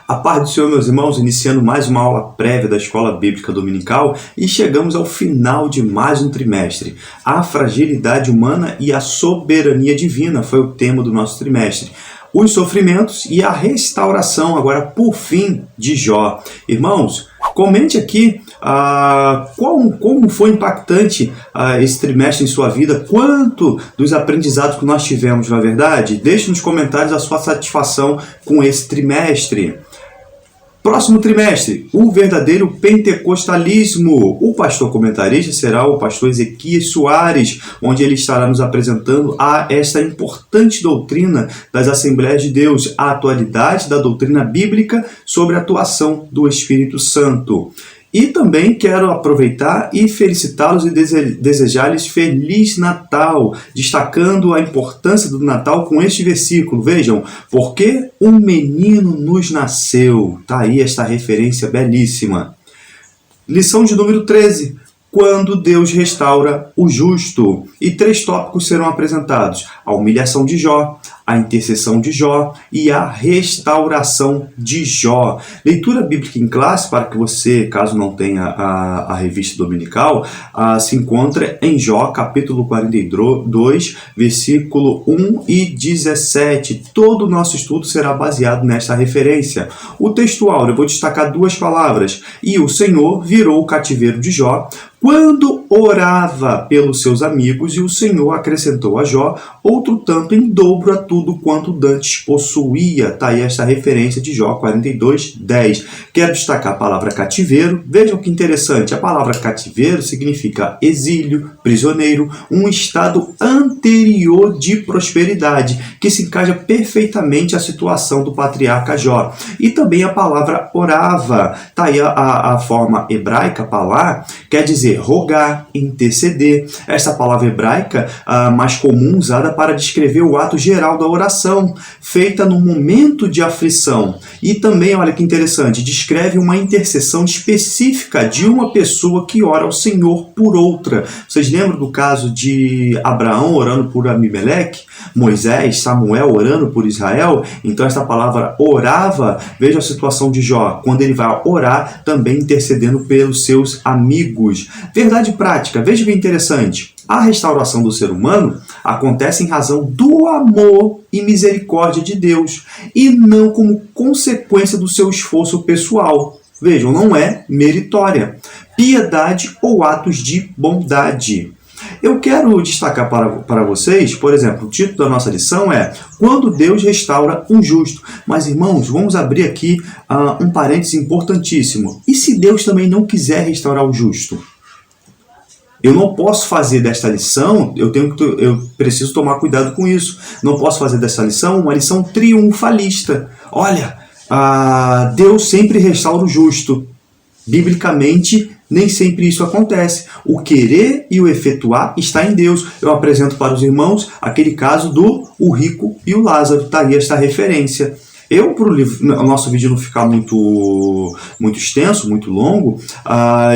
A paz do Senhor, meus irmãos, iniciando mais uma aula prévia da Escola Bíblica Dominical e chegamos ao final de mais um trimestre. A fragilidade humana e a soberania divina foi o tema do nosso trimestre. Os sofrimentos e a restauração, agora por fim, de Jó. Irmãos, comente aqui como foi impactante esse trimestre em sua vida, quanto dos aprendizados que nós tivemos, na verdade. Deixe nos comentários a sua satisfação com esse trimestre. Próximo trimestre, o verdadeiro pentecostalismo. O pastor comentarista será o pastor Ezequias Soares, onde ele estará nos apresentando esta importante doutrina das Assembleias de Deus, a atualidade da doutrina bíblica sobre a atuação do Espírito Santo. E também quero aproveitar e felicitá-los e desejar-lhes Feliz Natal, destacando a importância do Natal com este versículo. Vejam, porque um menino nos nasceu. Está aí esta referência belíssima. Lição de número 13. Quando Deus restaura o justo. E 3 tópicos serão apresentados: a humilhação de Jó, a intercessão de Jó e a restauração de Jó. Leitura bíblica em classe, para que você, caso não tenha a revista dominical, se encontra em Jó, capítulo 42, versículo 1 e 17. Todo o nosso estudo será baseado nesta referência. O textual, eu vou destacar 2 palavras: e o Senhor virou o cativeiro de Jó quando orava pelos seus amigos, e o Senhor acrescentou a Jó outro tanto em dobro a tudo quanto dantes possuía. Está aí esta referência de Jó 42, 10. Quero destacar a palavra cativeiro. Vejam que interessante, a palavra cativeiro significa exílio, prisioneiro, um estado anterior de prosperidade, que se encaixa perfeitamente à situação do patriarca Jó. E também a palavra orava. Está aí a forma hebraica, palá, quer dizer rogar, interceder. Essa palavra hebraica mais comum usada para descrever o ato geral da oração, feita no momento de aflição. E também, olha que interessante, descreve uma intercessão específica de uma pessoa que ora ao Senhor por outra. Vocês lembram do caso de Abraão orando por Abimeleque? Moisés, Samuel orando por Israel? Então essa palavra orava, veja a situação de Jó, quando ele vai orar, também intercedendo pelos seus amigos. Verdade prática, veja que interessante. A restauração do ser humano acontece em razão do amor e misericórdia de Deus, e não como consequência do seu esforço pessoal. Vejam, não é meritória. Piedade ou atos de bondade. Eu quero destacar para vocês, por exemplo, o título da nossa lição é Quando Deus restaura um justo. Mas, irmãos, vamos abrir aqui um parênteses importantíssimo. E se Deus também não quiser restaurar o justo? Eu não posso fazer desta lição, eu preciso tomar cuidado com isso. Não posso fazer dessa lição uma lição triunfalista. Olha, Deus sempre restaura o justo. Biblicamente, nem sempre isso acontece. O querer e o efetuar está em Deus. Eu apresento para os irmãos aquele caso do o rico e o Lázaro. Está aí esta referência. Para o nosso vídeo não ficar muito extenso, muito longo,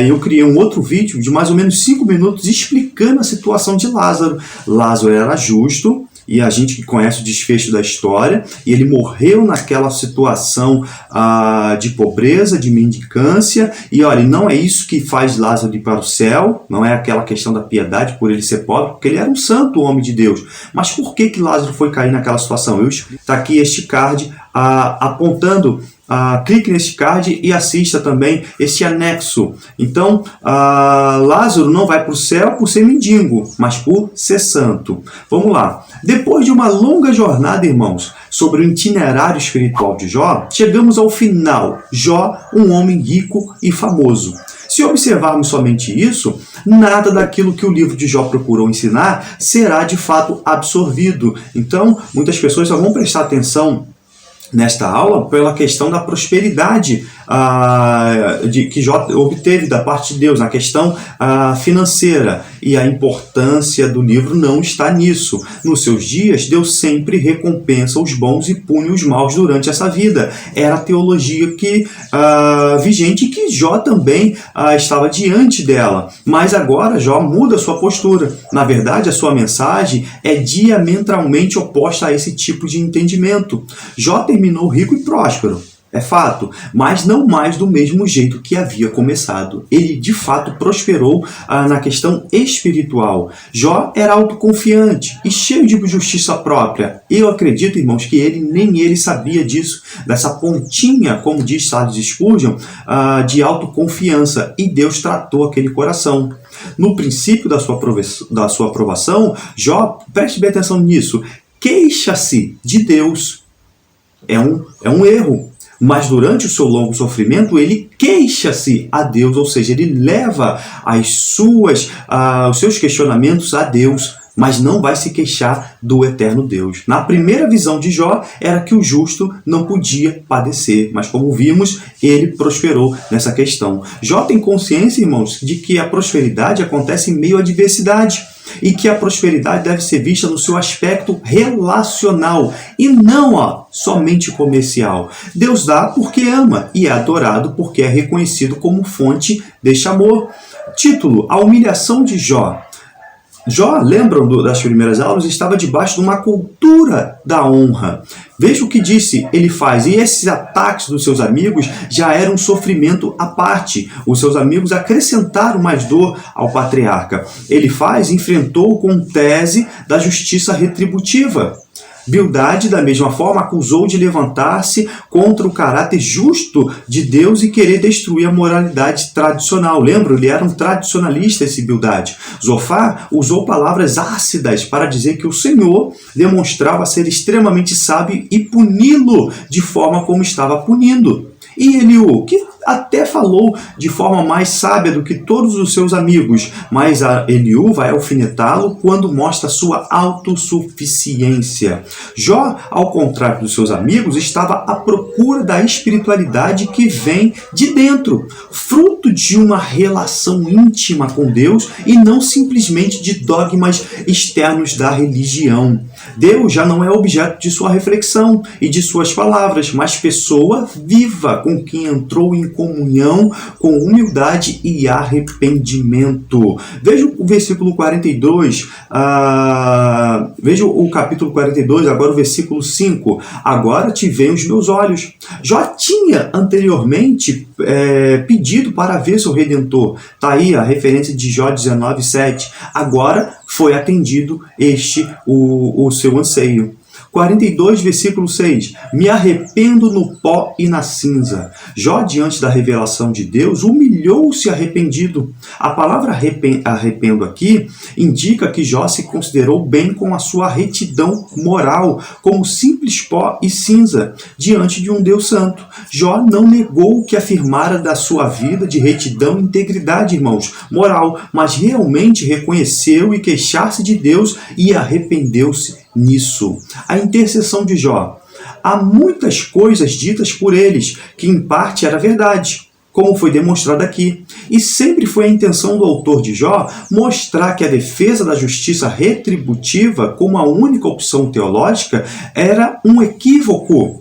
eu criei um outro vídeo de mais ou menos 5 minutos explicando a situação de Lázaro. Lázaro era justo, e a gente que conhece o desfecho da história, e ele morreu naquela situação de pobreza, de mendicância, e olha, não é isso que faz Lázaro ir para o céu, não é aquela questão da piedade por ele ser pobre, porque ele era um santo homem de Deus. Mas por que Lázaro foi cair naquela situação? Está aqui este card apontando. Clique nesse card e assista também esse anexo. Então, Lázaro não vai para o céu por ser mendigo, mas por ser santo. Vamos lá. Depois de uma longa jornada, irmãos, sobre o itinerário espiritual de Jó, chegamos ao final. Jó, um homem rico e famoso. Se observarmos somente isso, nada daquilo que o livro de Jó procurou ensinar será de fato absorvido. Então, muitas pessoas só vão prestar atenção nesta aula pela questão da prosperidade que Jó obteve da parte de Deus, na questão financeira. E a importância do livro não está nisso. Nos seus dias, Deus sempre recompensa os bons e pune os maus durante essa vida. Era a teologia vigente, que Jó também estava diante dela. Mas agora Jó muda sua postura. Na verdade, a sua mensagem é diametralmente oposta a esse tipo de entendimento. Jó terminou rico e próspero. é fato, mas não mais do mesmo jeito que havia começado. Ele, de fato, prosperou na questão espiritual. Jó era autoconfiante e cheio de justiça própria. Eu acredito, irmãos, que nem ele sabia disso, dessa pontinha, como diz Charles Spurgeon, de autoconfiança. E Deus tratou aquele coração. No princípio da sua aprovação, Jó, preste bem atenção nisso, queixa-se de Deus. É um erro. Mas durante o seu longo sofrimento, ele queixa-se a Deus, ou seja, ele leva os seus questionamentos a Deus, mas não vai se queixar do eterno Deus. Na primeira visão de Jó, era que o justo não podia padecer, mas como vimos, ele prosperou nessa questão. Jó tem consciência, irmãos, de que a prosperidade acontece em meio à adversidade, e que a prosperidade deve ser vista no seu aspecto relacional e não somente comercial. Deus dá porque ama e é adorado porque é reconhecido como fonte deste amor. Título: A humilhação de Jó. Jó, lembram das primeiras aulas, estava debaixo de uma cultura da honra. Veja o que disse, ele faz. E esses ataques dos seus amigos já eram um sofrimento à parte. Os seus amigos acrescentaram mais dor ao patriarca. Ele enfrentou com tese da justiça retributiva. Bildade, da mesma forma, acusou de levantar-se contra o caráter justo de Deus e querer destruir a moralidade tradicional. Lembra? Ele era um tradicionalista, esse Bildade. Zofar usou palavras ácidas para dizer que o Senhor demonstrava ser extremamente sábio e puni-lo de forma como estava punindo. E Eliú, que até falou de forma mais sábia do que todos os seus amigos, mas Eliú vai alfinetá-lo quando mostra sua autossuficiência. Jó, ao contrário dos seus amigos, estava à procura da espiritualidade que vem de dentro, fruto de uma relação íntima com Deus e não simplesmente de dogmas externos da religião. Deus já não é objeto de sua reflexão e de suas palavras, mas pessoa viva com quem entrou em comunhão com humildade e arrependimento. Veja o versículo 42, veja o capítulo 42, agora o versículo 5. Agora te veem os meus olhos. Jó tinha anteriormente pedido para ver seu Redentor. Está aí a referência de Jó 19:7. Agora foi atendido o seu anseio. 42, versículo 6. Me arrependo no pó e na cinza. Jó, diante da revelação de Deus, humilhou-se arrependido. A palavra arrependo aqui indica que Jó se considerou bem com a sua retidão moral, como simples pó e cinza, diante de um Deus santo. Jó não negou o que afirmara da sua vida de retidão e integridade, irmãos, moral, mas realmente reconheceu e queixar-se de Deus e arrependeu-se nisso. A intercessão de Jó. Há muitas coisas ditas por eles, que em parte era verdade, como foi demonstrado aqui. E sempre foi a intenção do autor de Jó mostrar que a defesa da justiça retributiva como a única opção teológica era um equívoco.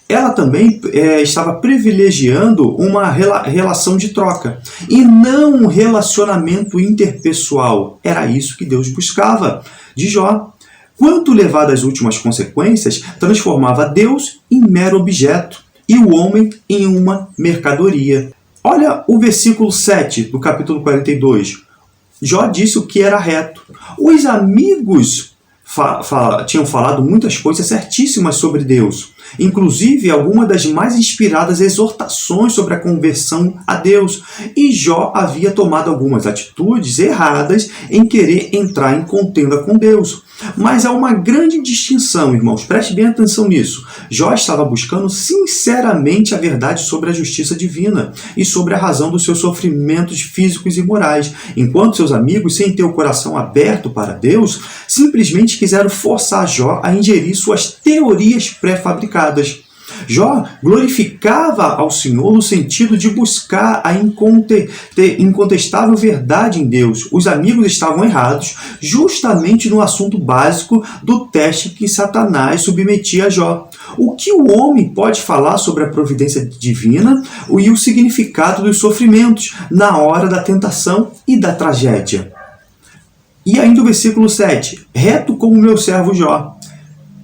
Ela também estava privilegiando uma relação de troca e não um relacionamento interpessoal. Era isso que Deus buscava de Jó. Quanto levado às últimas consequências, transformava Deus em mero objeto e o homem em uma mercadoria. Olha o versículo 7 do capítulo 42. Jó disse o que era reto. Os amigos tinham falado muitas coisas certíssimas sobre Deus, inclusive algumas das mais inspiradas exortações sobre a conversão a Deus. E Jó havia tomado algumas atitudes erradas em querer entrar em contenda com Deus. Mas há uma grande distinção, irmãos, preste bem atenção nisso. Jó estava buscando sinceramente a verdade sobre a justiça divina e sobre a razão dos seus sofrimentos físicos e morais, enquanto seus amigos, sem ter o coração aberto para Deus, simplesmente quiseram forçar Jó a ingerir suas teorias pré-fabricadas. Jó glorificava ao Senhor no sentido de buscar a incontestável verdade em Deus. Os amigos estavam errados justamente no assunto básico do teste que Satanás submetia a Jó. O que o homem pode falar sobre a providência divina e o significado dos sofrimentos na hora da tentação e da tragédia? E ainda o versículo 7. Reto como meu servo Jó.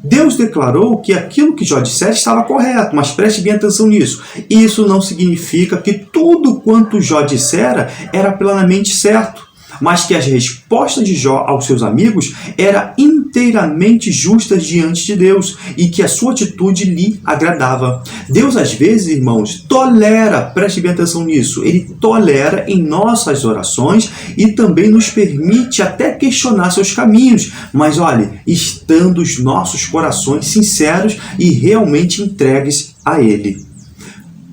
Deus declarou que aquilo que Jó dissera estava correto, mas preste bem atenção nisso. Isso não significa que tudo quanto Jó dissera era plenamente certo, mas que as respostas de Jó aos seus amigos eram inteiramente justas diante de Deus e que a sua atitude lhe agradava. Deus, às vezes, irmãos, tolera, preste bem atenção nisso, Ele tolera em nossas orações e também nos permite até questionar seus caminhos, mas olhe, estando os nossos corações sinceros e realmente entregues a Ele.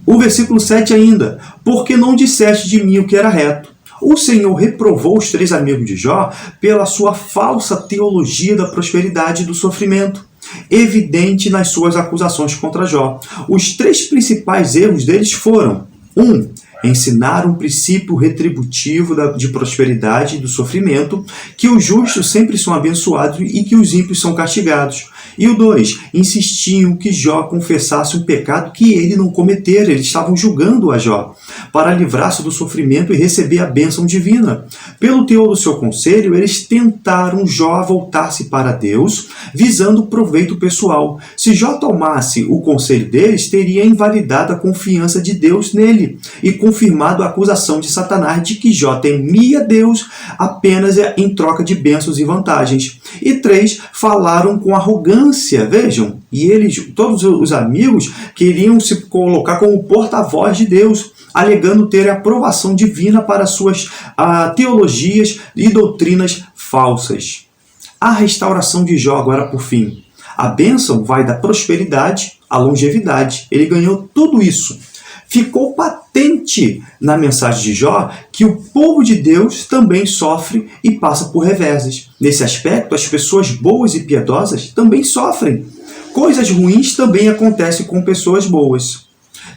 O versículo 7 ainda, porque não disseste de mim o que era reto. O Senhor reprovou os 3 amigos de Jó pela sua falsa teologia da prosperidade e do sofrimento, evidente nas suas acusações contra Jó. Os 3 principais erros deles foram: 1. Ensinar um princípio retributivo de prosperidade e do sofrimento, que os justos sempre são abençoados e que os ímpios são castigados. E o 2, insistiam que Jó confessasse um pecado que ele não cometera. Eles estavam julgando a Jó para livrar-se do sofrimento e receber a bênção divina. Pelo teor do seu conselho, eles tentaram Jó a voltar-se para Deus, visando proveito pessoal. Se Jó tomasse o conselho deles, teria invalidado a confiança de Deus nele e confirmado a acusação de Satanás de que Jó temia Deus apenas em troca de bênçãos e vantagens. E 3, falaram com arrogância, vejam, e eles, todos os amigos, queriam se colocar como porta-voz de Deus, alegando ter aprovação divina para suas teologias e doutrinas falsas. A restauração de Jó agora por fim. A bênção vai da prosperidade à longevidade. Ele ganhou tudo isso. Ficou patente na mensagem de Jó que o povo de Deus também sofre e passa por reveses. Nesse aspecto, as pessoas boas e piedosas também sofrem. Coisas ruins também acontecem com pessoas boas.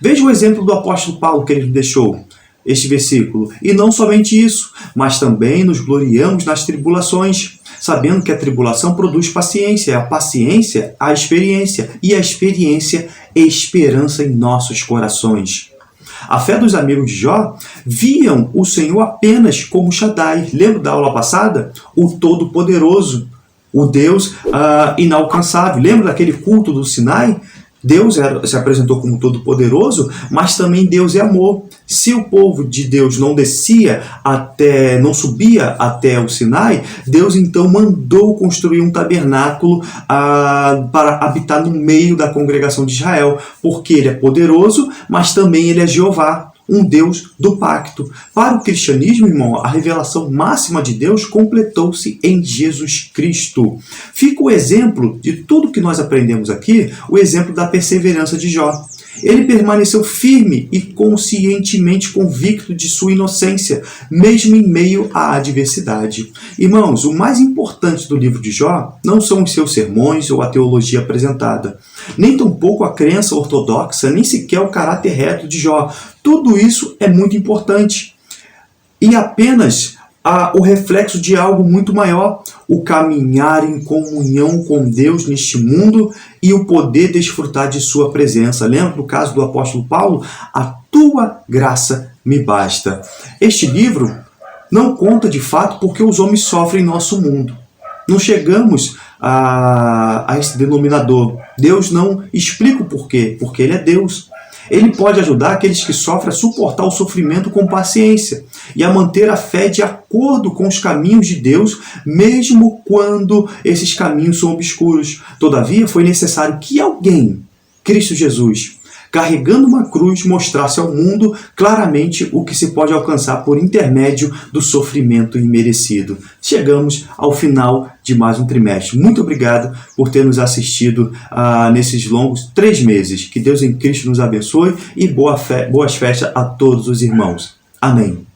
Veja o exemplo do apóstolo Paulo que ele deixou, este versículo. E não somente isso, mas também nos gloriamos nas tribulações, sabendo que a tribulação produz paciência, a paciência, a experiência, e a experiência, esperança em nossos corações. A fé dos amigos de Jó viam o Senhor apenas como Shaddai. Lembra da aula passada? O Todo-Poderoso, o Deus inalcançável. Lembra daquele culto do Sinai? Deus se apresentou como Todo-Poderoso, mas também Deus é amor. Se o povo de Deus não não subia até o Sinai, Deus então mandou construir um tabernáculo para habitar no meio da congregação de Israel, porque Ele é poderoso, mas também Ele é Jeová, um Deus do pacto. Para o cristianismo, irmão, a revelação máxima de Deus completou-se em Jesus Cristo. Fica o exemplo de tudo que nós aprendemos aqui, o exemplo da perseverança de Jó. Ele permaneceu firme e conscientemente convicto de sua inocência, mesmo em meio à adversidade. Irmãos, o mais importante do livro de Jó não são os seus sermões ou a teologia apresentada, nem tampouco a crença ortodoxa, nem sequer o caráter reto de Jó. Tudo isso é muito importante e apenas o reflexo de algo muito maior, o caminhar em comunhão com Deus neste mundo e o poder desfrutar de sua presença. Lembra do caso do apóstolo Paulo? A tua graça me basta. Este livro não conta de fato porque os homens sofrem em nosso mundo. Não chegamos a esse denominador. Deus não explica o porquê, porque Ele é Deus. Ele pode ajudar aqueles que sofrem a suportar o sofrimento com paciência e a manter a fé de acordo com os caminhos de Deus, mesmo quando esses caminhos são obscuros. Todavia, foi necessário que alguém, Cristo Jesus, carregando uma cruz, mostrasse ao mundo claramente o que se pode alcançar por intermédio do sofrimento imerecido. Chegamos ao final de mais um trimestre. Muito obrigado por ter nos assistido nesses longos 3 meses. Que Deus em Cristo nos abençoe e boas festas a todos os irmãos. Amém.